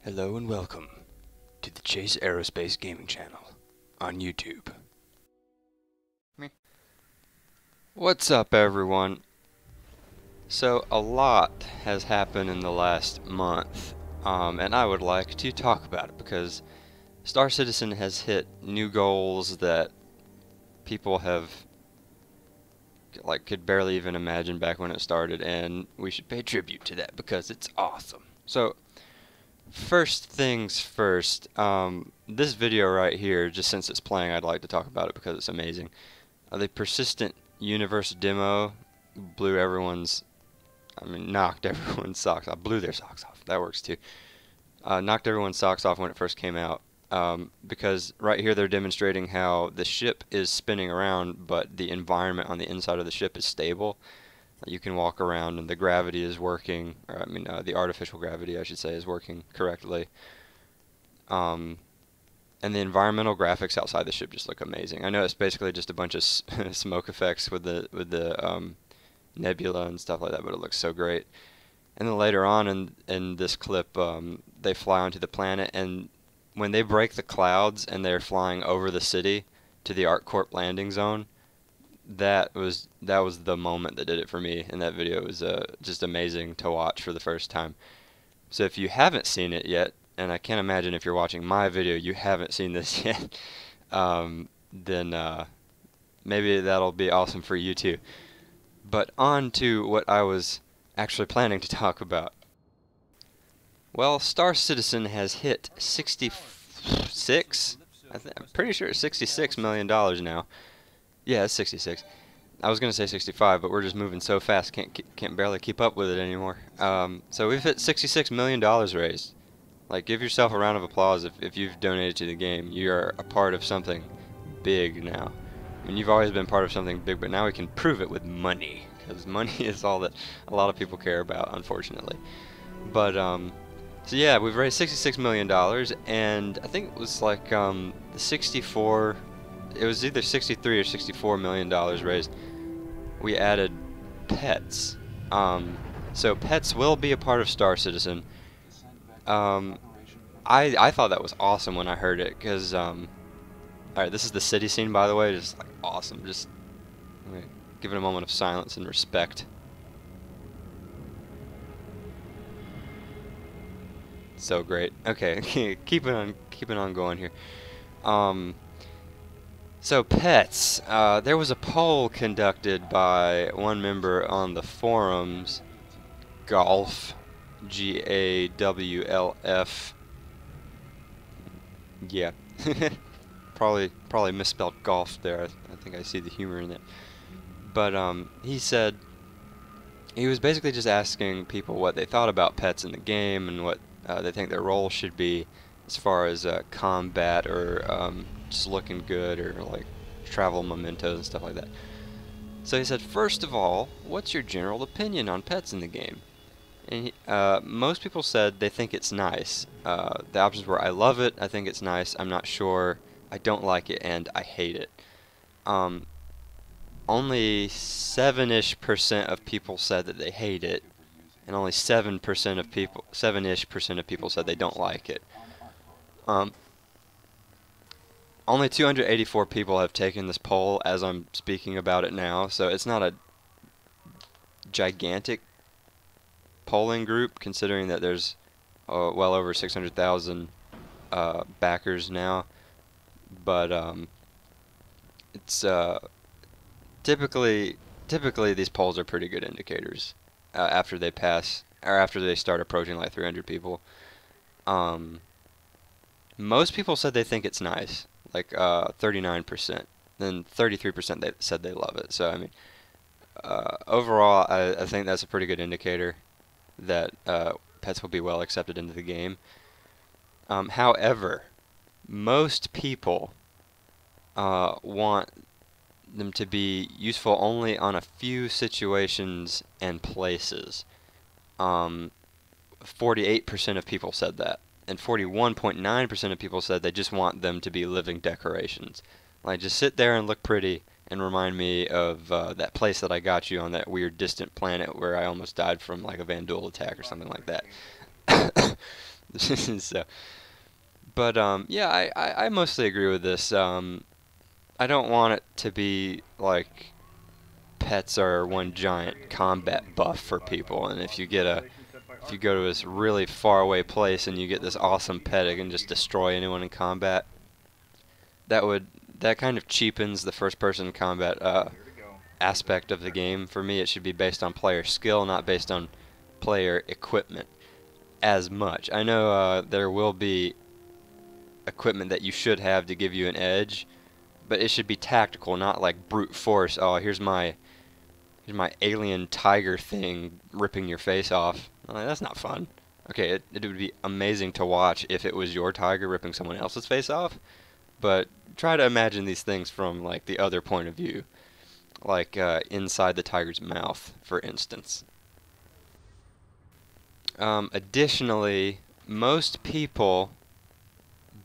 Hello and welcome to the Chase Aerospace Gaming Channel on YouTube. Me. What's up, everyone? So a lot has happened in the last month, and I would like to talk about it because Star Citizen has hit new goals that people have could barely even imagine back when it started, and we should pay tribute to that because it's awesome. So first things first, this video right here, just since it's playing, I'd like to talk about it because it's amazing. The persistent universe demo knocked everyone's socks off. Blew their socks off. That works too. Knocked everyone's socks off when it first came out. Because right here they're demonstrating how the ship is spinning around, but the environment on the inside of the ship is stable. You can walk around and the gravity is working, the artificial gravity, I should say, is working correctly. And the environmental graphics outside the ship just look amazing. I know it's basically just a bunch of smoke effects with the nebula and stuff like that, but it looks so great. And then later on in this clip, they fly onto the planet, and when they break the clouds and they're flying over the city to the ArcCorp landing zone, that was the moment that did it for me in that video. It was just amazing to watch for the first time. So if you haven't seen it yet, and I can't imagine if you're watching my video you haven't seen this yet, then maybe that'll be awesome for you too. But on to what I was actually planning to talk about. Well, Star Citizen has hit 66. I'm pretty sure it's $66 million now. Yeah, it's 66. I was gonna say 65, but we're just moving so fast, can't barely keep up with it anymore. So we've hit $66 million raised. Like, give yourself a round of applause if you've donated to the game. You're a part of something big now. I mean, you've always been part of something big, but now we can prove it with money, because money is all that a lot of people care about, unfortunately. But so yeah, we've raised $66 million, and I think it was like 64. It was either 63 or 64 million dollars raised. We added pets. So pets will be a part of Star Citizen. I thought that was awesome when I heard it, because alright, this is the city scene, by the way, just like awesome. Just give it a moment of silence and respect. So great. Okay, keep it on going here. So pets, there was a poll conducted by one member on the forums, Golf, GAWLF. Yeah, probably misspelled golf there. I think I see the humor in it. But he said he was basically just asking people what they thought about pets in the game and what they think their role should be as far as combat or just looking good or like travel mementos and stuff like that. So he said, first of all, what's your general opinion on pets in the game? And most people said they think it's nice. The options were, I love it, I think it's nice, I'm not sure, I don't like it, and I hate it. Only 7-ish% of people said that they hate it, and only 7% of people, 7-ish% of people said they don't like it. Only 284 people have taken this poll as I'm speaking about it now, so it's not a gigantic polling group, considering that there's well over 600,000 backers now. But it's typically these polls are pretty good indicators after they pass or after they start approaching like 300 people. Most people said they think it's nice, like 39%. Then 33% they said they love it. So I mean, overall, I think that's a pretty good indicator that pets will be well accepted into the game. However, most people want them to be useful only on a few situations and places. 48% of people said that, and 41.9% of people said they just want them to be living decorations. Like, just sit there and look pretty and remind me of that place that I got you on that weird distant planet where I almost died from like a Vandal attack or something like that. So, but yeah, I mostly agree with this. I don't want it to be like pets are one giant combat buff for people, and if you go to this really far away place and you get this awesome pet, it can just destroy anyone in combat. That kind of cheapens the first person combat aspect of the game. For me, it should be based on player skill, not based on player equipment as much. I know there will be equipment that you should have to give you an edge, but it should be tactical, not like brute force. Oh, here's my alien tiger thing ripping your face off. Like, that's not fun. Okay, it would be amazing to watch if it was your tiger ripping someone else's face off, but try to imagine these things from like the other point of view, like inside the tiger's mouth, for instance. Additionally, most people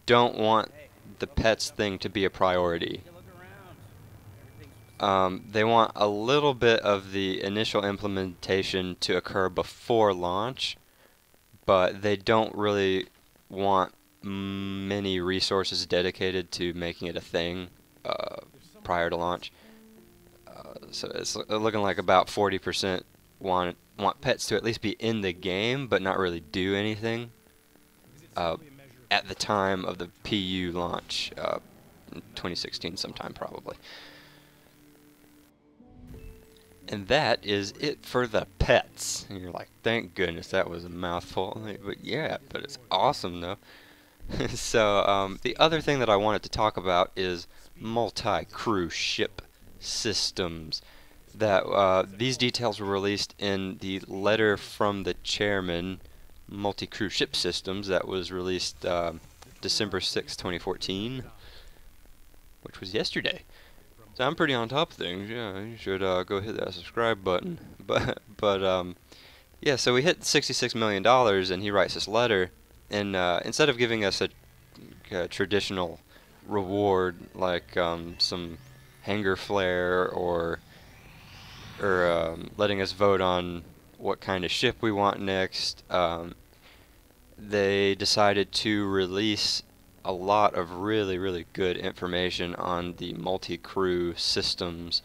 don't want the pets thing to be a priority. They want a little bit of the initial implementation to occur before launch, but they don't really want many resources dedicated to making it a thing prior to launch. So it's looking like about 40% want pets to at least be in the game, but not really do anything at the time of the PU launch, in 2016 sometime probably. And that is it for the pets. And you're like, thank goodness, that was a mouthful. But yeah, but it's awesome though. So the other thing that I wanted to talk about is multi-crew ship systems. That these details were released in the letter from the chairman, MultiCrew ship systems, that was released December 6, 2014, which was yesterday. So I'm pretty on top of things. Yeah, you should go hit that subscribe button. But yeah, so we hit $66 million, and he writes this letter, and instead of giving us a traditional reward like some hanger flare or letting us vote on what kind of ship we want next, they decided to release a lot of really good information on the multi-crew systems,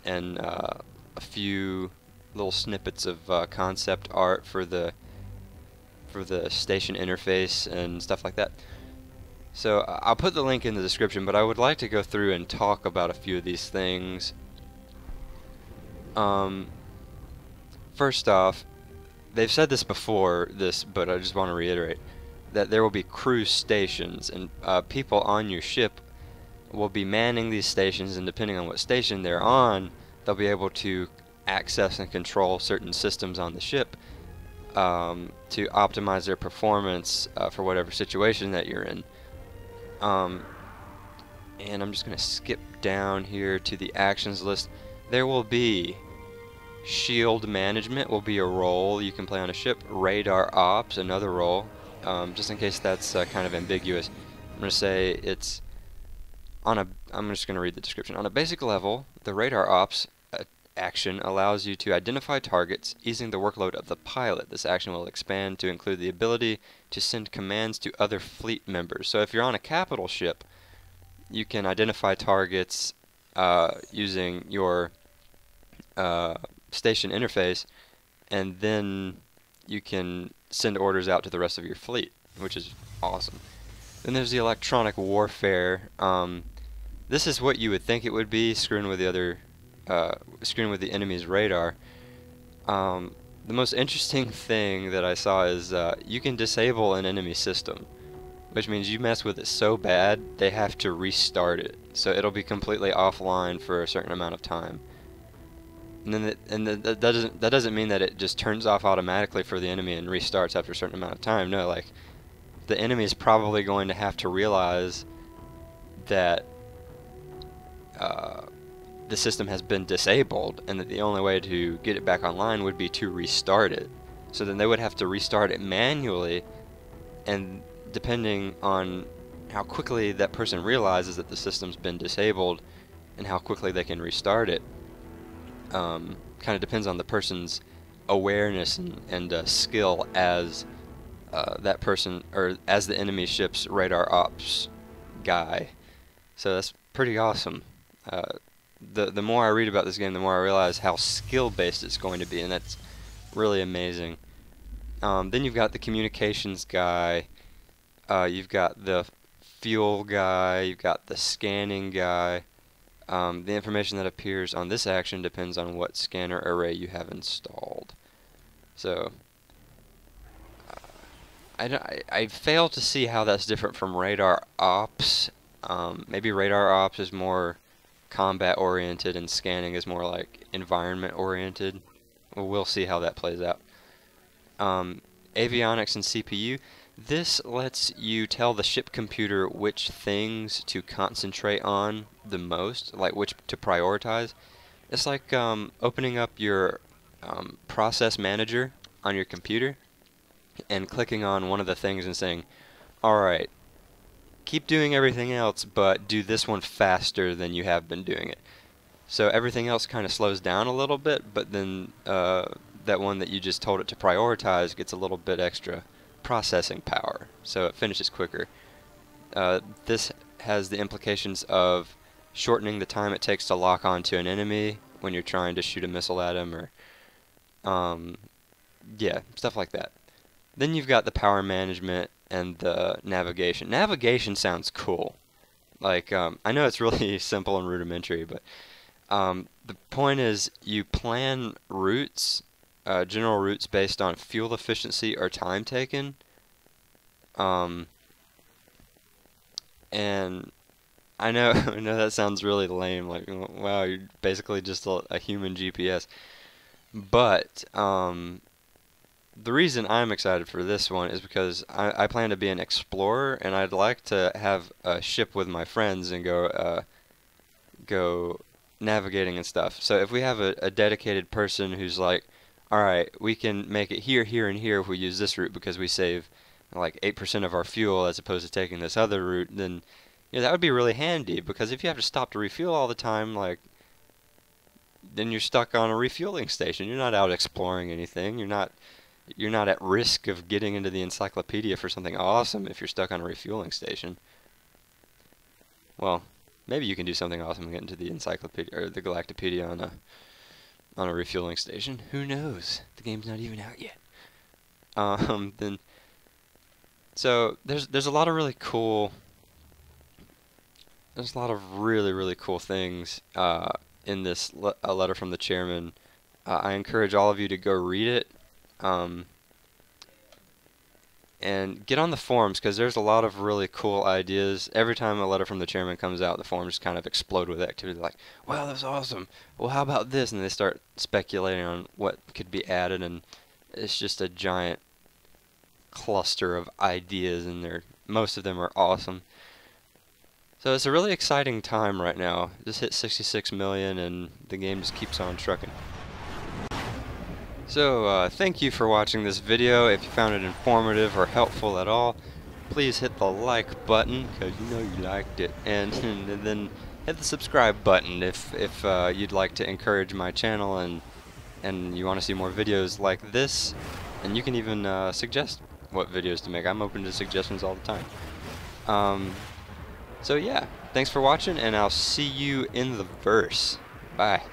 and a few little snippets of concept art for the station interface and stuff like that. So I'll put the link in the description, but I would like to go through and talk about a few of these things. First off, they've said this before, but I just want to reiterate that there will be crew stations, and people on your ship will be manning these stations, and depending on what station they're on, they'll be able to access and control certain systems on the ship to optimize their performance for whatever situation that you're in. And I'm just going to skip down here to the actions list. There will be shield management will be a role you can play on a ship. Radar ops, another role. Just in case that's kind of ambiguous, I'm going to say it's on a. I'm just going to read the description. On a basic level, the radar ops action allows you to identify targets, easing the workload of the pilot. This action will expand to include the ability to send commands to other fleet members. So if you're on a capital ship, you can identify targets using your station interface, and then you can send orders out to the rest of your fleet, which is awesome. Then there's the electronic warfare. This is what you would think it would be, screwing with the enemy's radar. The most interesting thing that I saw is you can disable an enemy system, which means you mess with it so bad they have to restart it, so it'll be completely offline for a certain amount of time. And then that doesn't mean that it just turns off automatically for the enemy and restarts after a certain amount of time. No, like the enemy is probably going to have to realize that the system has been disabled, and that the only way to get it back online would be to restart it. So then they would have to restart it manually, and depending on how quickly that person realizes that the system's been disabled and how quickly they can restart it, kind of depends on the person's awareness and skill as that person, or as the enemy ship's radar ops guy. So that's pretty awesome. The more I read about this game, the more I realize how skill-based it's going to be, and that's really amazing. Then you've got the communications guy, you've got the fuel guy, you've got the scanning guy. The information that appears on this action depends on what scanner array you have installed. So, I fail to see how that's different from radar ops. Maybe radar ops is more combat oriented and scanning is more like environment oriented. Well, we'll see how that plays out. Avionics and CPU. This lets you tell the ship computer which things to concentrate on the most, like which to prioritize. It's like opening up your process manager on your computer and clicking on one of the things and saying, alright, keep doing everything else, but do this one faster than you have been doing it. So everything else kind of slows down a little bit, but then that one that you just told it to prioritize gets a little bit extra processing power, so it finishes quicker. This has the implications of shortening the time it takes to lock onto an enemy when you're trying to shoot a missile at him, or yeah, stuff like that. Then you've got the power management and the navigation. Navigation sounds cool. Like, I know it's really simple and rudimentary, but the point is you plan routes, general routes based on fuel efficiency or time taken. And I know I know that sounds really lame, like, wow, you're basically just a human GPS. But the reason I'm excited for this one is because I plan to be an explorer, and I'd like to have a ship with my friends and go navigating and stuff. So if we have a dedicated person who's like, alright, we can make it here, here, and here if we use this route because we save like 8% of our fuel as opposed to taking this other route, then that would be really handy, because if you have to stop to refuel all the time, like, then you're stuck on a refueling station. You're not out exploring anything. You're not at risk of getting into the encyclopedia for something awesome if you're stuck on a refueling station. Well, maybe you can do something awesome and get into the encyclopedia or the Galactopedia on a refueling station. Who knows? The game's not even out yet. Then so there's a lot of really cool. There's a lot of really cool things in this letter from the chairman. I encourage all of you to go read it. And get on the forums, because there's a lot of really cool ideas. Every time a letter from the chairman comes out, the forums kind of explode with activity, like, wow, that's awesome, well, how about this? And they start speculating on what could be added, and it's just a giant cluster of ideas, and most of them are awesome. So it's a really exciting time right now. Just hit 66 million, and the game just keeps on trucking. So, thank you for watching this video. If you found it informative or helpful at all, please hit the like button, because you know you liked it, and then hit the subscribe button if you'd like to encourage my channel and you want to see more videos like this, and you can even suggest what videos to make. I'm open to suggestions all the time. So yeah, thanks for watching, and I'll see you in the verse. Bye.